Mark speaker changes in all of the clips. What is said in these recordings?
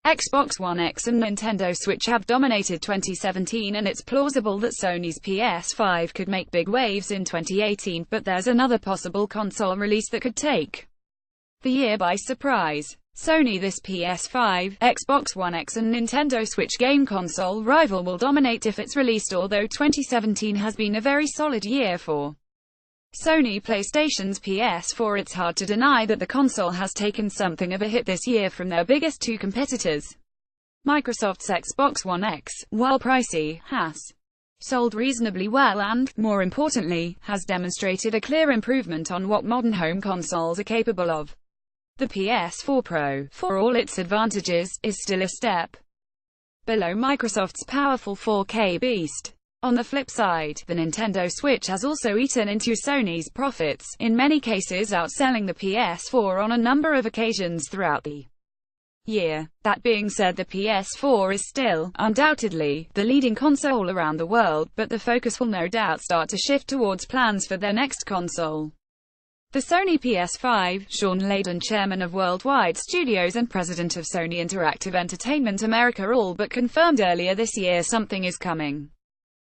Speaker 1: Xbox One X and Nintendo Switch have dominated 2017, and it's plausible that Sony's PS5 could make big waves in 2018, but there's another possible console release that could take the year by surprise. Sony This PS5, Xbox One X and Nintendo Switch game console rival will dominate if it's released, although 2017 has been a very solid year for Sony PlayStations PS4. It's hard to deny that the console has taken something of a hit this year from their biggest two competitors. Microsoft's Xbox One X, while pricey, has sold reasonably well and, more importantly, has demonstrated a clear improvement on what modern home consoles are capable of. The PS4 Pro, for all its advantages, is still a step below Microsoft's powerful 4K beast. On the flip side, the Nintendo Switch has also eaten into Sony's profits, in many cases outselling the PS4 on a number of occasions throughout the year. That being said, the PS4 is still, undoubtedly, the leading console around the world, but the focus will no doubt start to shift towards plans for their next console. The Sony PS5, Sean Layden, chairman of Worldwide Studios and president of Sony Interactive Entertainment America, all but confirmed earlier this year something is coming,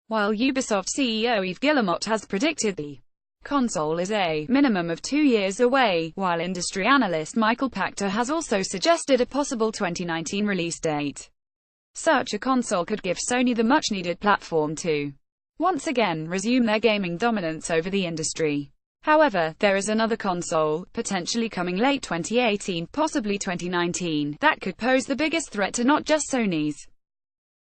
Speaker 1: while Ubisoft CEO Yves Guillemot has predicted the console is a minimum of 2 years away, while industry analyst Michael Pachter has also suggested a possible 2019 release date. Such a console could give Sony the much-needed platform to once again resume their gaming dominance over the industry. However, there is another console, potentially coming late 2018, possibly 2019, that could pose the biggest threat to not just Sony's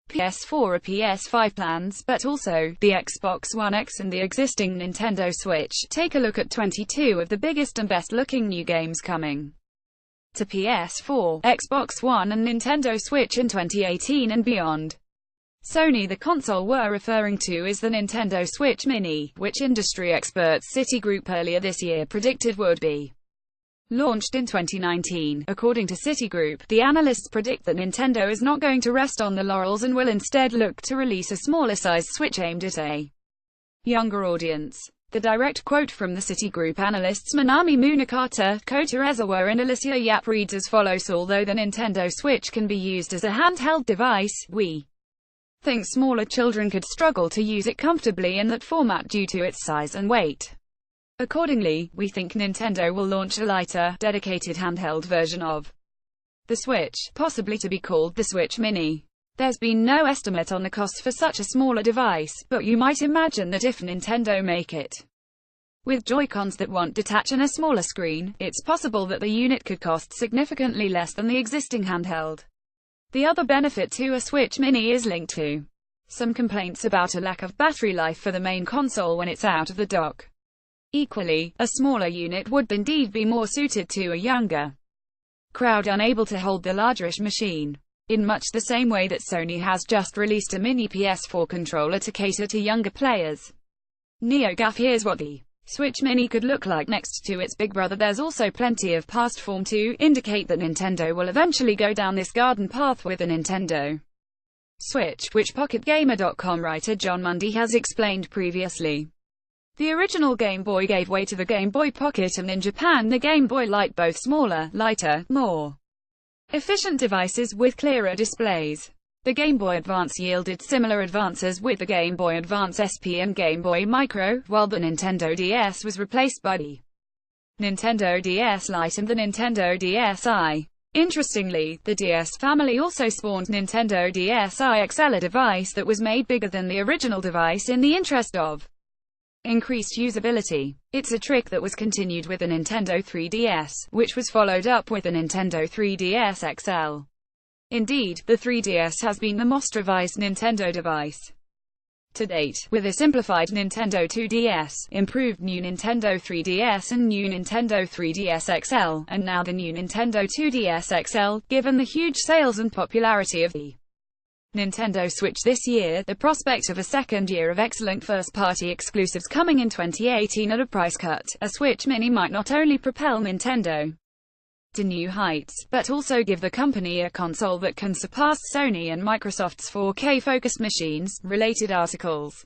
Speaker 1: PS4 or PS5 plans, but also the Xbox One X and the existing Nintendo Switch. Take a look at 22 of the biggest and best-looking new games coming to PS4, Xbox One and Nintendo Switch in 2018 and beyond. Sony. The console we're referring to is the Nintendo Switch Mini, which industry experts Citigroup earlier this year predicted would be launched in 2019. According to Citigroup, the analysts predict that Nintendo is not going to rest on the laurels and will instead look to release a smaller-sized Switch aimed at a younger audience. The direct quote from the Citigroup analysts Manami Munakata, Kota Ezawa and Alicia Yap reads as follows: although the Nintendo Switch can be used as a handheld device, we think smaller children could struggle to use it comfortably in that format due to its size and weight. Accordingly, we think Nintendo will launch a lighter, dedicated handheld version of the Switch, possibly to be called the Switch Mini. There's been no estimate on the cost for such a smaller device, but you might imagine that if Nintendo make it with Joy-Cons that won't detach and a smaller screen, it's possible that the unit could cost significantly less than the existing handheld. The other benefit to a Switch Mini is linked to some complaints about a lack of battery life for the main console when it's out of the dock. Equally, a smaller unit would indeed be more suited to a younger crowd unable to hold the largerish machine. In much the same way that Sony has just released a mini PS4 controller to cater to younger players. NeoGAF: here's what the Switch Mini could look like next to its big brother. There's also plenty of past form to indicate that Nintendo will eventually go down this garden path with the Nintendo Switch, which PocketGamer.com writer John Mundy has explained previously. The original Game Boy gave way to the Game Boy Pocket, and in Japan the Game Boy Light, both smaller, lighter, more efficient devices with clearer displays. The Game Boy Advance yielded similar advances with the Game Boy Advance SP and Game Boy Micro, while the Nintendo DS was replaced by the Nintendo DS Lite and the Nintendo DSi. Interestingly, the DS family also spawned Nintendo DSi XL, a device that was made bigger than the original device in the interest of increased usability. It's a trick that was continued with the Nintendo 3DS, which was followed up with the Nintendo 3DS XL. Indeed, the 3DS has been the most revised Nintendo device to date, with a simplified Nintendo 2DS, improved new Nintendo 3DS and new Nintendo 3DS XL, and now the new Nintendo 2DS XL. Given the huge sales and popularity of the Nintendo Switch this year, the prospect of a second year of excellent first-party exclusives coming in 2018 at a price cut, a Switch Mini might not only propel Nintendo to new heights, but also give the company a console that can surpass Sony and Microsoft's 4K-focused machines. Related articles.